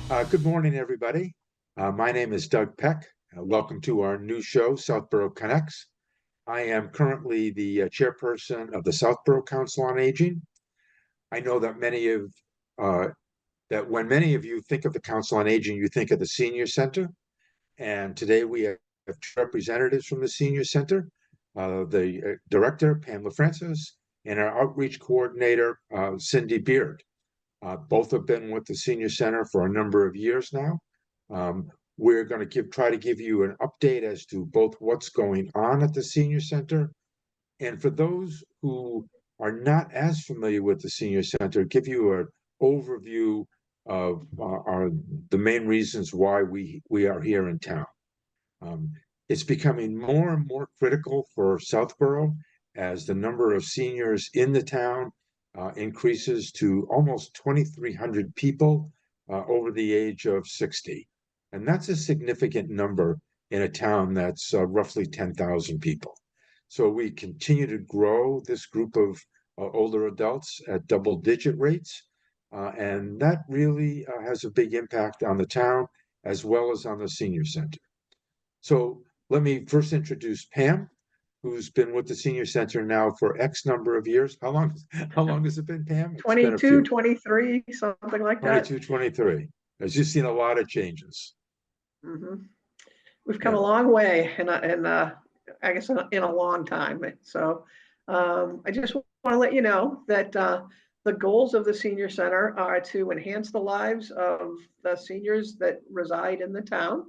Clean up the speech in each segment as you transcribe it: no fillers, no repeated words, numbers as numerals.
Good morning, everybody. My name is Doug Peck. Welcome to our new show, Southborough Connects. I am currently the chairperson of the Southborough Council on Aging. I know that uh, when many of you think of the Council on Aging, you think of the Senior Center. And today we have two representatives from the Senior Center, the director, Pam LeFrancois, and our outreach coordinator, Cindy Beard. Both have been with the Senior Center for a number of years now. We're going to try to give you an update as to both what's going on at the Senior Center, and for those who are not as familiar with the Senior Center, give you an overview of the main reasons why we are here in town. It's becoming more and more critical for Southborough as the number of seniors in the town increases to almost 2,300 people over the age of 60. And that's a significant number in a town that's roughly 10,000 people. So we continue to grow this group of older adults at double-digit rates. And that really has a big impact on the town as well as on the senior center. So let me first introduce Pam, who's been with the Senior Center now for X number of years. How long has it been, Pam? It's been a 22, few. 23, something like that. 22, 23. As you've seen a lot of changes. Mm-hmm. We've come Yeah. a long way I guess in a long time. So I just want to let you know that the goals of the Senior Center are to enhance the lives of the seniors that reside in the town.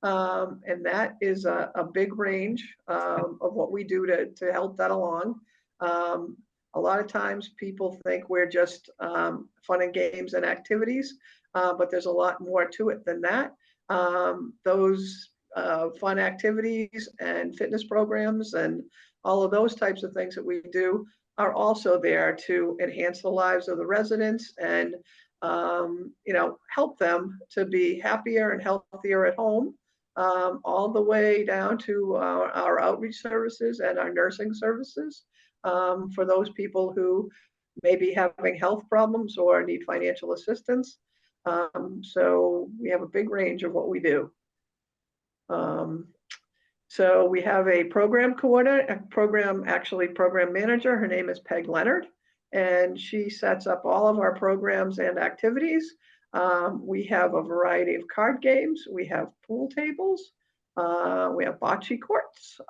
And that is a big range of what we do to help that along. A lot of times people think we're just fun and games and activities, but there's a lot more to it than that. Those fun activities and fitness programs and all of those types of things that we do are also there to enhance the lives of the residents and help them to be happier and healthier at home, all the way down to our outreach services and our nursing services for those people who may be having health problems or need financial assistance. So we have a big range of what we do. So we have a program coordinator, program manager. Her name is Peg Leonard, and she sets up all of our programs and activities. We have a variety of card games. We have pool tables. We have bocce courts.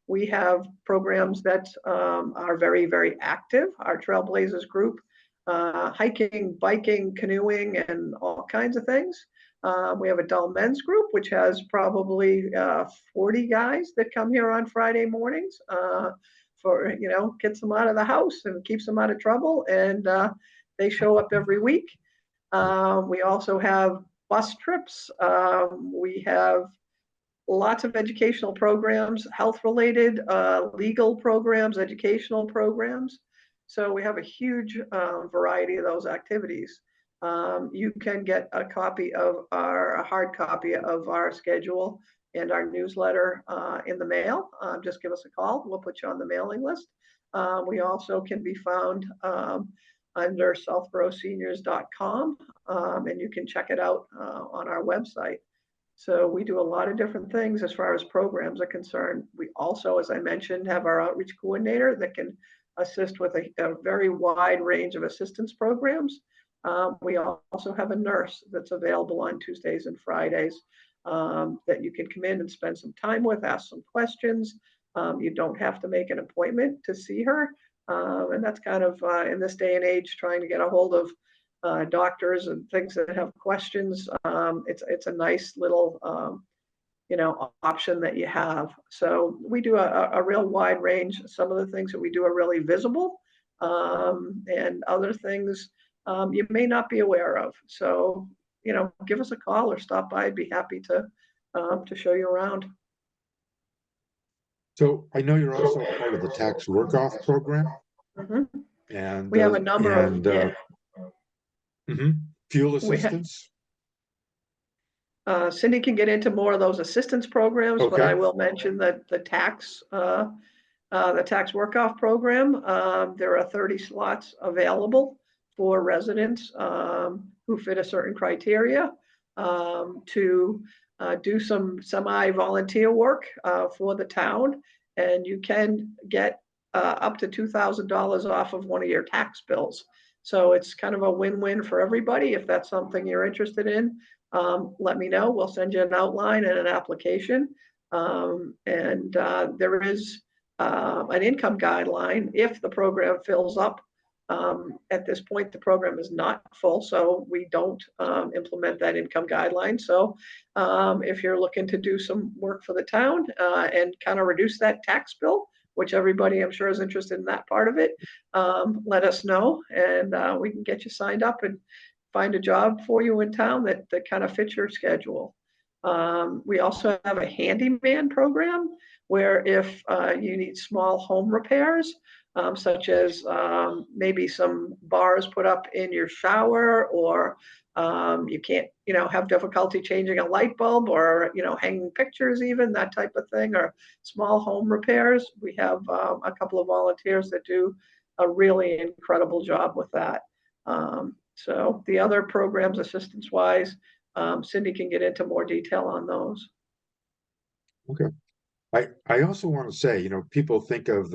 We have programs that are very, very active. Our Trailblazers group, hiking, biking, canoeing, and all kinds of things. We have a dull men's group, which has probably 40 guys that come here on Friday mornings for, gets them out of the house and keeps them out of trouble. And they show up every week. We also have bus trips. We have lots of educational programs, health-related, legal programs, educational programs. So we have a huge variety of those activities. You can get a hard copy of our schedule and our newsletter in the mail. Just give us a call. We'll put you on the mailing list. We also can be found under southboroughseniors.com, and you can check it out on our website. So we do a lot of different things as far as programs are concerned. We also, as I mentioned, have our outreach coordinator that can assist with a very wide range of assistance programs. We also have a nurse that's available on Tuesdays and Fridays that you can come in and spend some time with, ask some questions. You don't have to make an appointment to see her. And that's kind of, in this day and age, trying to get a hold of doctors and things that have questions. It's a nice little, option that you have. So we do a real wide range. Some of the things that we do are really visible, and other things you may not be aware of. So, give us a call or stop by. I'd be happy to show you around. So I know you're also part of the tax work-off program. Mm-hmm. And we have a number of fuel assistance. Cindy can get into more of those assistance programs, but I will mention that the tax work-off program, there are 30 slots available for residents who fit a certain criteria to do some semi-volunteer work for the town, and you can get up to $2,000 off of one of your tax bills. So it's kind of a win-win for everybody. If that's something you're interested in, let me know. We'll send you an outline and an application. And there is an income guideline if the program fills up. At this point, the program is not full, so we don't implement that income guideline. So if you're looking to do some work for the town and kind of reduce that tax bill, which everybody I'm sure is interested in that part of it, let us know, and we can get you signed up and find a job for you in town that kind of fits your schedule. We also have a handyman program where if you need small home repairs, such as maybe some bars put up in your shower, or you can't, have difficulty changing a light bulb, or, hanging pictures, even that type of thing, or small home repairs. We have a couple of volunteers that do a really incredible job with that. So the other programs, assistance wise, Cindy can get into more detail on those. Okay. I also want to say, people think of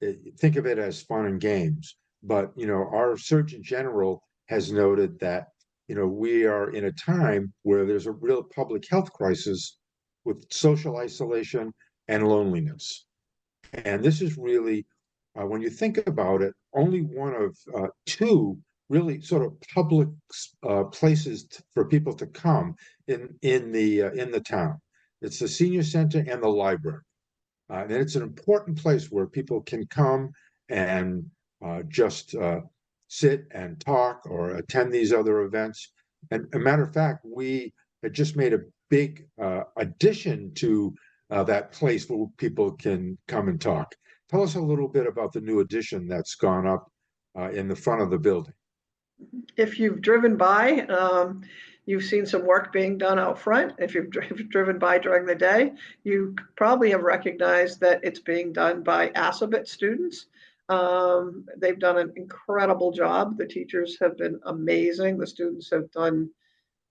it as fun and games, but our Surgeon General has noted that we are in a time where there's a real public health crisis with social isolation and loneliness. And this is really, when you think about it, only one of two really sort of public places for people to come in the town. It's the senior center and the library. And it's an important place where people can come and just sit and talk or attend these other events. And a matter of fact, we had just made a big addition to that place where people can come and talk. Tell us a little bit about the new addition that's gone up in the front of the building. If you've driven by, you've seen some work being done out front. If you've driven by during the day, you probably have recognized that it's being done by Assabet students. They've done an incredible job. The teachers have been amazing. The students have done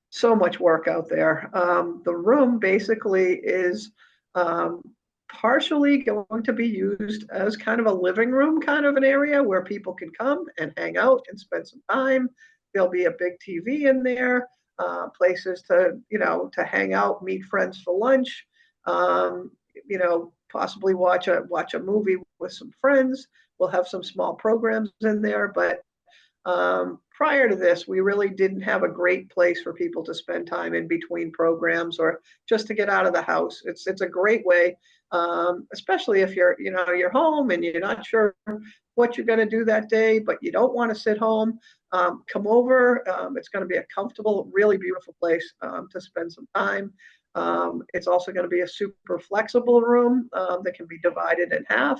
so much work out there. The room basically is partially going to be used as kind of a living room, kind of an area where people can come and hang out and spend some time. There'll be a big TV in there, places to hang out, meet friends for lunch, possibly watch a movie with some friends. We'll have some small programs in there, but prior to this, we really didn't have a great place for people to spend time in between programs or just to get out of the house. It's a great way, especially if you're home and you're not sure what you're going to do that day, but you don't want to sit home. Come over. It's going to be a comfortable, really beautiful place to spend some time. It's also going to be a super flexible room that can be divided in half,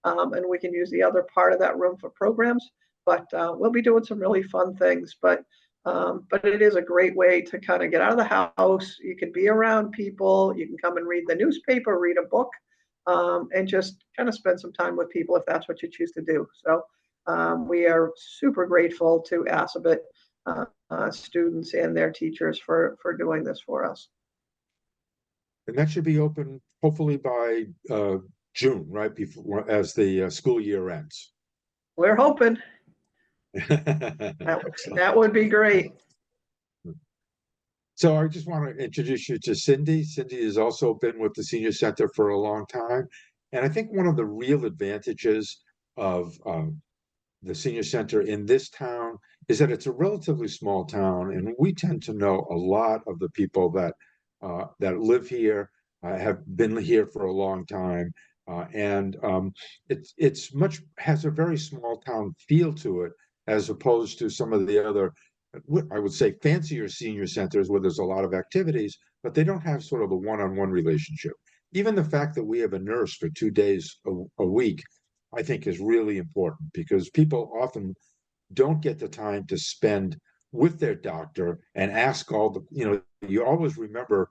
and we can use the other part of that room for programs. But we'll be doing some really fun things. But it is a great way to kind of get out of the house. You can be around people. You can come and read the newspaper, read a book, and just kind of spend some time with people if that's what you choose to do. So we are super grateful to Assabet students and their teachers for doing this for us. And that should be open hopefully by June, right before as the school year ends. We're hoping. That would be great. So I just want to introduce you to Cindy. Cindy has also been with the Senior Center for a long time. And I think one of the real advantages of the Senior Center in this town is that it's a relatively small town, and we tend to know a lot of the people that live here, have been here for a long time. And has a very small town feel to it, as opposed to some of the other, I would say, fancier senior centers where there's a lot of activities, but they don't have sort of a one-on-one relationship. Even the fact that we have a nurse for 2 days a week, I think, is really important, because people often don't get the time to spend with their doctor and ask all the, you always remember,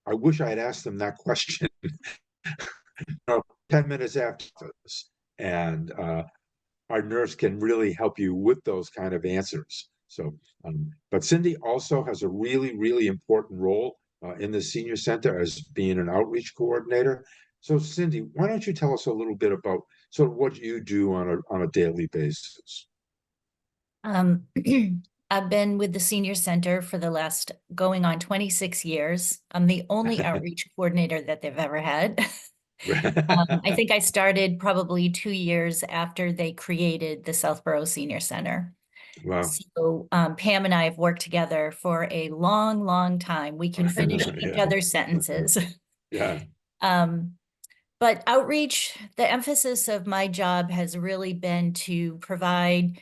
I wish I had asked them that question 10 minutes after this. And our nurse can really help you with those kind of answers. So, but Cindy also has a really, really important role in the senior center as being an outreach coordinator. So, Cindy, why don't you tell us a little bit about sort of what you do on a daily basis? Um, I've been with the senior center for the last going on 26 years. I'm the only outreach coordinator that they've ever had. I think I started probably 2 years after they created the Southborough Senior Center. Wow. So Pam and I have worked together for a long, long time. We can finish each Yeah. other's sentences. Yeah. Um, but outreach, the emphasis of my job has really been to provide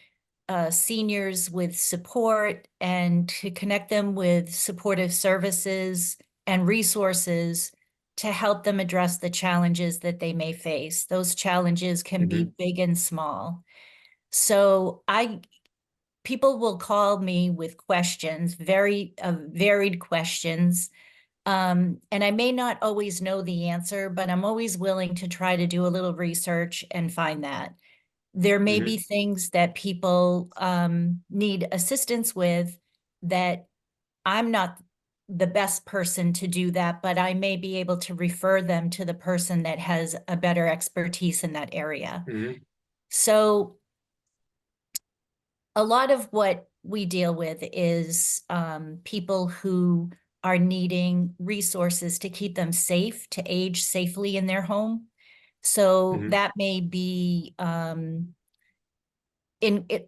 seniors with support and to connect them with supportive services and resources to help them address the challenges that they may face. Those challenges can be Hmm. big and small. So people will call me with questions, very varied questions. And I may not always know the answer, but I'm always willing to try to do a little research and find that. There may be Hmm. things that people need assistance with that I'm not the best person to do that, but I may be able to refer them to the person that has a better expertise in that area. Hmm. So a lot of what we deal with is people who are needing resources to keep them safe, to age safely in their home. So Hmm. that may be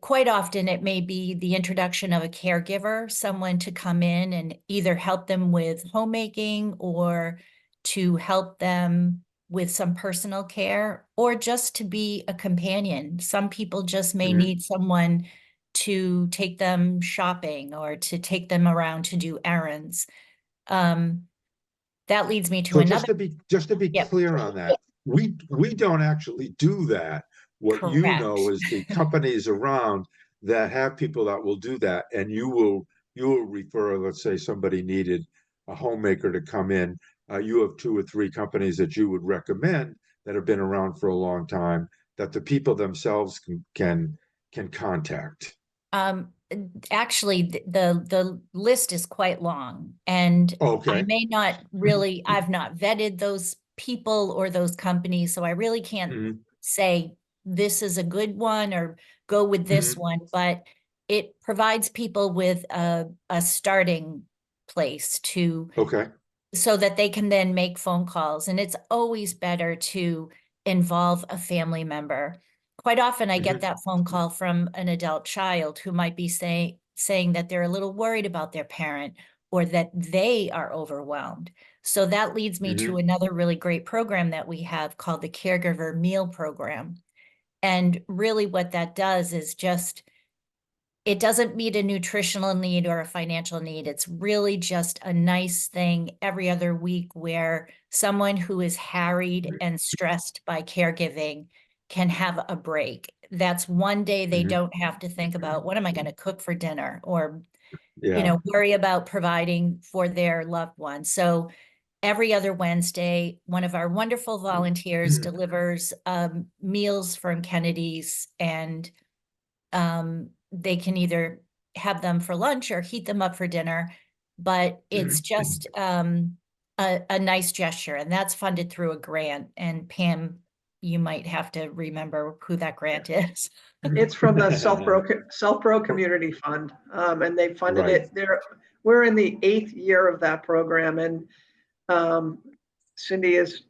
quite often it may be the introduction of a caregiver, someone to come in and either help them with homemaking or to help them with some personal care or just to be a companion. Some people just may Hmm. need someone to take them shopping or to take them around to do errands. Um, that leads me to So another. just to be Yep, clear on that, we don't actually do that. What you know correct. is the companies around that have people that will do that, and you will refer, let's say somebody needed a homemaker to come in. You have two or three companies that you would recommend that have been around for a long time that the people themselves can contact. Um, Actually, the list is quite long, and I Okay. may not really, I've not vetted those people or those companies, so I really can't Hmm. say this is a good one or go with this Hmm. one, but it provides people with a starting place to Okay. so that they can then make phone calls. And it's always better to involve a family member. Quite often I get Hmm. that phone call from an adult child who might be saying that they're a little worried about their parent or that they are overwhelmed. So that leads me to Hmm. another really great program that we have called the Caregiver Meal Program. And really what that does is just it doesn't meet a nutritional need or a financial need. It's really just a nice thing every other week where someone who is harried and stressed by caregiving can have a break. That's one day they Hmm. don't have to think about what am I going to cook for dinner or, Yeah. worry about providing for their loved one. So every other Wednesday, one of our wonderful volunteers delivers meals from Kennedy's and they can either have them for lunch or heat them up for dinner, but it's just a nice gesture, and that's funded through a grant. And Pam, you might have to remember who that grant is. It's from the Southborough Community Fund, and they funded Right. it. We're in the 8th year of that program, and um, Cindy is,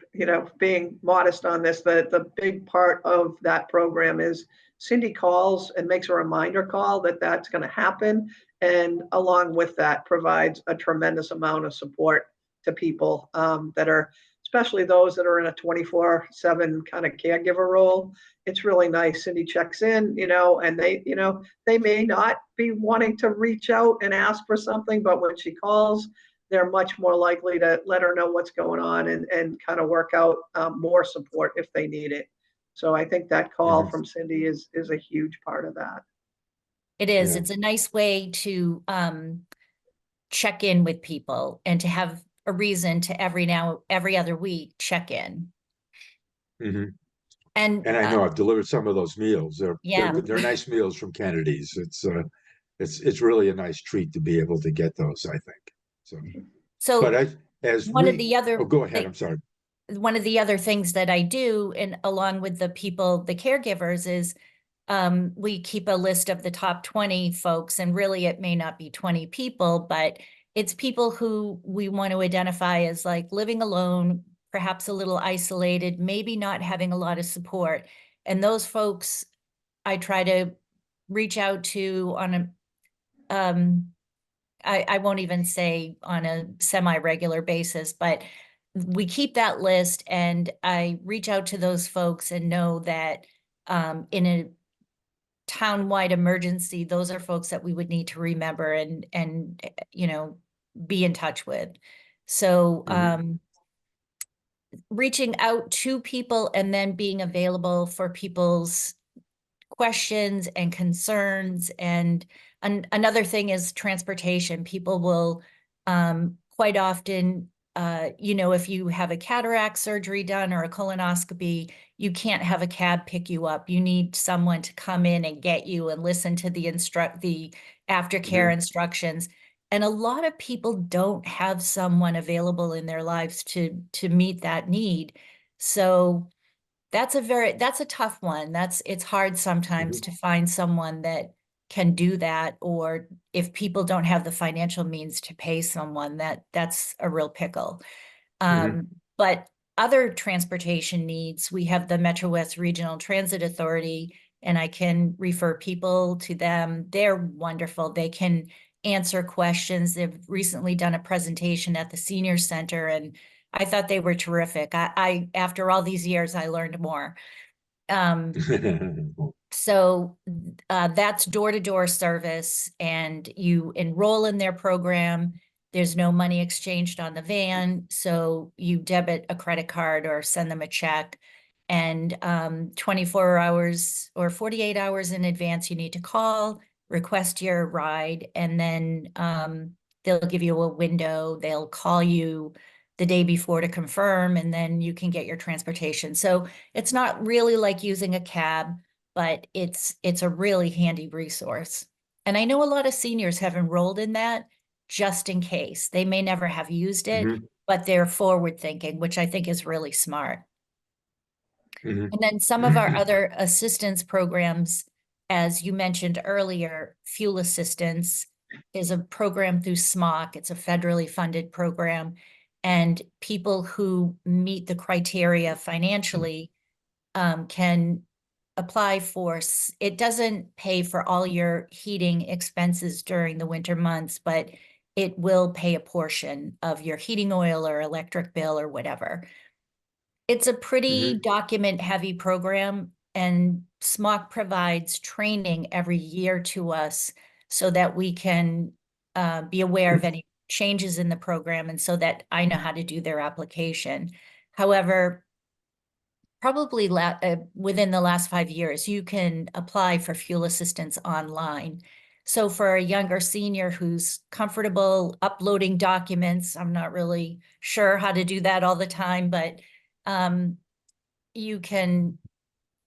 being modest on this. The big part of that program is Cindy calls and makes a reminder call that that's going to happen, and along with that, provides a tremendous amount of support to people that are, especially those that are in a 24/7 kind of caregiver role. It's really nice. Cindy checks in, and they may not be wanting to reach out and ask for something, but when she calls, they're much more likely to let her know what's going on and kind of work out more support if they need it. So I think that call Mhm. from Cindy is a huge part of that. It is. Yeah. It's a nice way to check in with people and to have a reason to every other week check in. Hmm. And And I know I've delivered some of those meals. yeah, They're nice meals from Kennedy's. It's really a nice treat to be able to get those, I think. So, but so as one of we, the oh, other go ahead. thing, I'm sorry. one of the other things that I do, and along with the people, the caregivers, is we keep a list of the top 20 folks, and really it may not be 20 people, but it's people who we want to identify as like living alone, perhaps a little isolated, maybe not having a lot of support. And those folks I try to reach out to on I won't even say on a semi-regular basis, but we keep that list, and I reach out to those folks and know that in a town-wide emergency, those are folks that we would need to remember and be in touch with. So reaching out to people and then being available for people's questions and concerns. And another thing is transportation. People will quite often, if you have a cataract surgery done or a colonoscopy, you can't have a cab pick you up. You need someone to come in and get you and listen to the aftercare instructions. And a lot of people don't have someone available in their lives to meet that need. So that's a tough one. It's hard sometimes to find someone that can do that, or if people don't have the financial means to pay someone, that's a real pickle. But other transportation needs, we have the Metro West Regional Transit Authority, and I can refer people to them. They're wonderful. They can answer questions. They've recently done a presentation at the senior center, and I thought they were terrific. I after all these years, I learned more. So that's door-to-door service, and you enroll in their program. There's no money exchanged on the van, so you debit a credit card or send them a check. And 24 hours or 48 hours in advance, you need to call, request your ride, and then they'll give you a window. They'll call you the day before to confirm, and then you can get your transportation. So it's not really like using a cab, but it's a really handy resource. And I know a lot of seniors have enrolled in that just in case. They may never have used it, but they're forward thinking, which I think is really smart. And then some of our other assistance programs, as you mentioned earlier, fuel assistance is a program through SMOC. It's a federally funded program. And people who meet the criteria financially can apply for. It doesn't pay for all your heating expenses during the winter months, but it will pay a portion of your heating oil or electric bill or whatever. It's a pretty document-heavy program, and SMOC provides training every year to us so that we can be aware of any changes in the program, and so that I know how to do their application. However, probably within the last 5 years, you can apply for fuel assistance online. So for a younger senior who's comfortable uploading documents, I'm not really sure how to do that all the time, but you can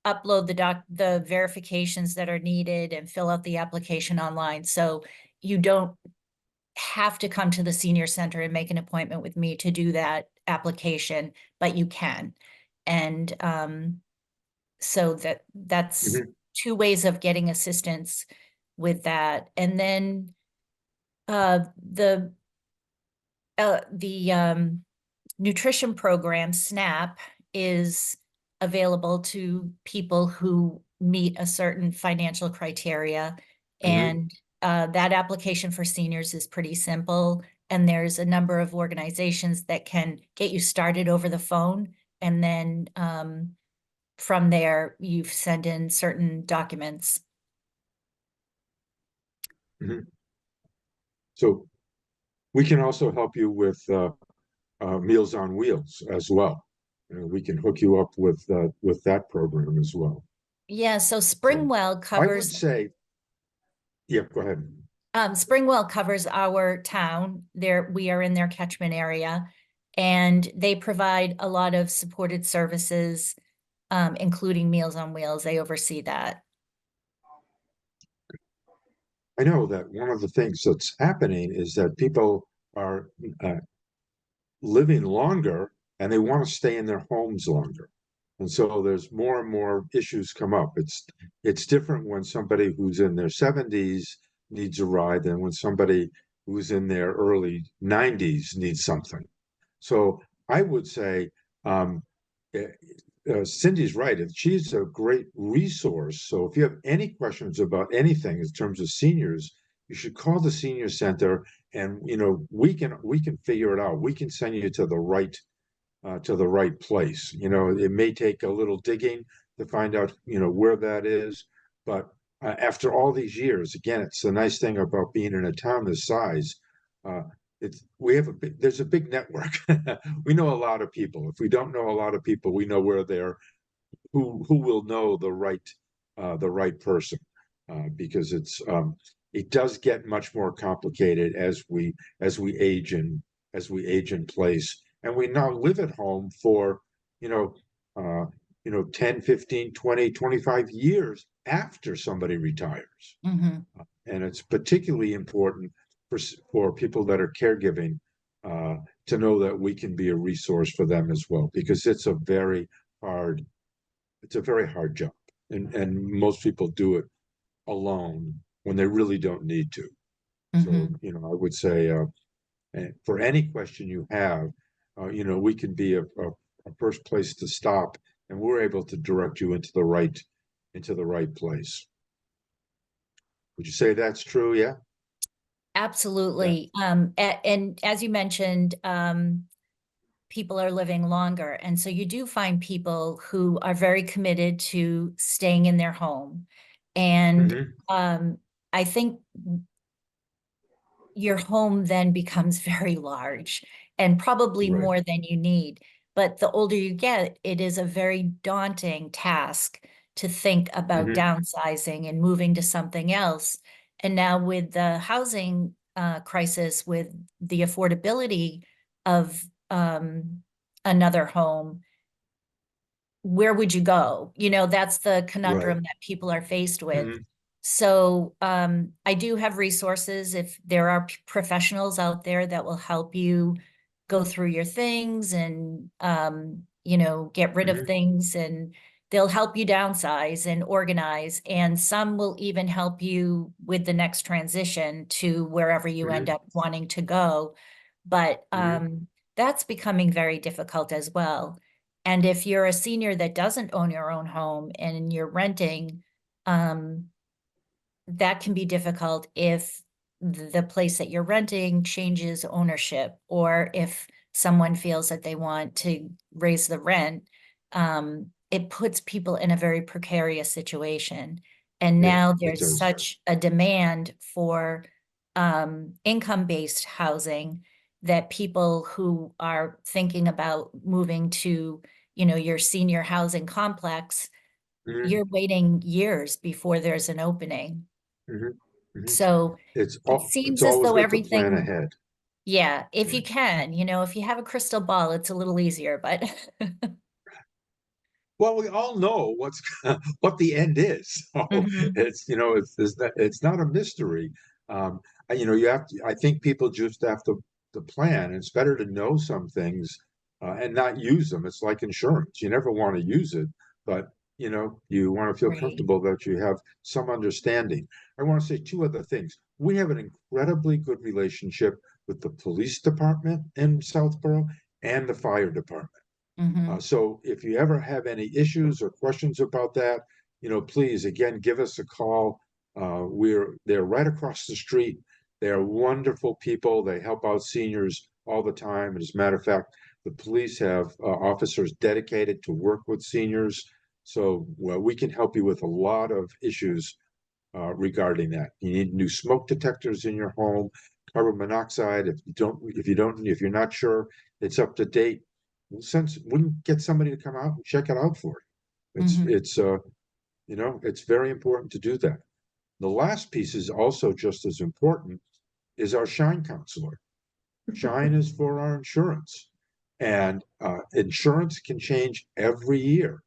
upload the verifications that are needed and fill out the application online. So you don't have to come to the senior center and make an appointment with me to do that application, but you can. And so that's two ways of getting assistance with that. And then the nutrition program, SNAP, is available to people who meet a certain financial criteria. And that application for seniors is pretty simple. And there's a number of organizations that can get you started over the phone. And then from there, you send in certain documents. So we can also help you with Meals on Wheels as well. We can hook you up with that program as well. Yeah, so Springwell I would covers say, yeah, go ahead. Springwell covers our town. We are in their catchment area, and they provide a lot of supported services including Meals on Wheels. They oversee that. I know that one of the things that's happening is that people are living longer and they want to stay in their homes longer. And so there's more and more issues come up. It's different when somebody who's in their 70s needs a ride than when somebody who's in their early 90s needs something. So I would say Cindy's right. She's a great resource. So if you have any questions about anything in terms of seniors, you should call the senior center, and we can figure it out. We can send you to the right place. It may take a little digging to find out where that is, but after all these years, again, it's the nice thing about being in a town this size. There's a big network. We know a lot of people. If we don't know a lot of people, we know where they're who will know the right person, because it does get much more complicated as we age in place, and we now live at home for 10, 15, 20, 25 years after somebody retires. Mm-hmm. And it's particularly important for people that are caregiving, to know that we can be a resource for them as well, because it's a very hard job, and most people do it alone when they really don't need to. Mm-hmm. So I would say, for any question you have, we can be a first place to stop, and we're able to direct you into the right place. Would you say that's true? Yeah. Absolutely. And as you mentioned, people are living longer. And so you do find people who are very committed to staying in their home. And I think your home then becomes very large and probably Right. more than you need. But the older you get, it is a very daunting task to think about downsizing and moving to something else. And now with the housing crisis, with the affordability of another home, where would you go? That's the conundrum Right. that people are faced with. Mhm. So I do have resources. If there are professionals out there that will help you go through your things and, get rid of things, and they'll help you downsize and organize. And some will even help you with the next transition to wherever you end up wanting to go. But that's becoming very difficult as well. And if you're a senior that doesn't own your own home and you're renting, that can be difficult if the place that you're renting changes ownership, or if someone feels that they want to raise the rent. It puts people in a very precarious situation. And Yeah, now it there's does. such a demand for income-based housing that people who are thinking about moving to, your senior housing complex, you're waiting years before there's an opening. So It's it it's seems as always though good to plan everything, ahead. yeah, if you Right. can, if you have a crystal ball, it's a little easier, but Well, we all know what the end is. So Mhm. it's not a mystery. You have to. I think people just have to plan. It's better to know some things, and not use them. It's like insurance. You never want to use it, but you want to feel Right. comfortable that you have some understanding. I want to say two other things. We have an incredibly good relationship with the police department in Southborough and the fire department. Mhm. So if you ever have any issues or questions about that, please, again, give us a call. They're right across the street. They're wonderful people. They help out seniors all the time. As a matter of fact, the police have officers dedicated to work with seniors. So we can help you with a lot of issues regarding that. You need new smoke detectors in your home, carbon monoxide. If you're not sure it's up to date, we can get somebody to come out and check it out for you. Mhm. It's very important to do that. The last piece is also just as important, is our Shine counselor. Shine is for our insurance, and insurance can change every year.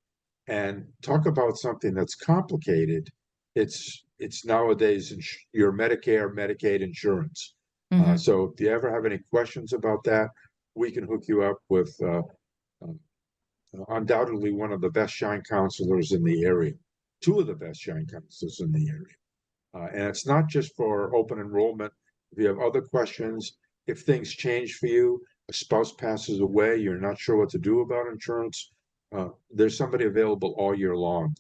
And talk about something that's complicated. It's nowadays your Medicare, Medicaid insurance. Mhm. So if you ever have any questions about that, we can hook you up with undoubtedly one of the best shine counselors in the area, two of the best shine counselors in the area. And it's not just for open enrollment. If you have other questions, if things change for you, a spouse passes away, you're not sure what to do about insurance, there's somebody available all year long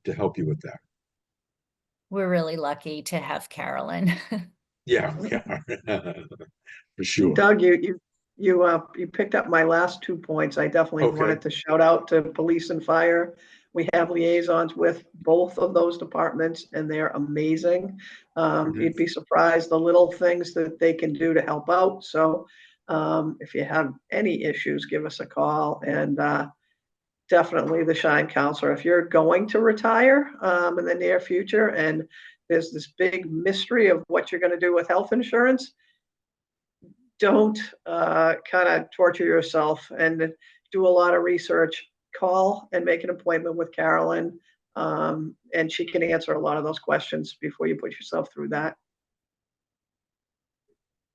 to help you with that. We're really lucky to have Carolyn. Yeah, we are. For sure. Doug, you picked up my last 2 points. I definitely Okay. wanted to shout out to police and fire. We have liaisons with both of those departments, and they're amazing. Mhm. You'd be surprised the little things that they can do to help out. So if you have any issues, give us a call. And definitely the Shine Counselor. If you're going to retire in the near future and there's this big mystery of what you're going to do with health insurance, don't kind of torture yourself and do a lot of research. Call and make an appointment with Carolyn, and she can answer a lot of those questions before you put yourself through that.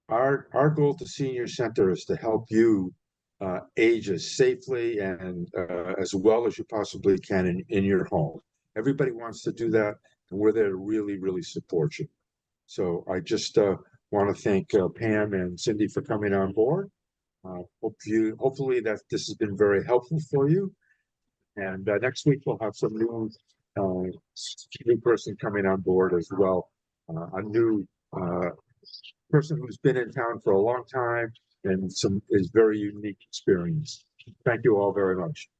Our goal to Senior Center is to help you age as safely and as well as you possibly can in your home. Everybody wants to do that, and we're there to really, really support you. So I just want to thank Pam and Cindy for coming on board. Hopefully that this has been very helpful for you. And next week we'll have some new person coming on board as well. A new person who's been in town for a long time and is very unique experience. Thank you all very much.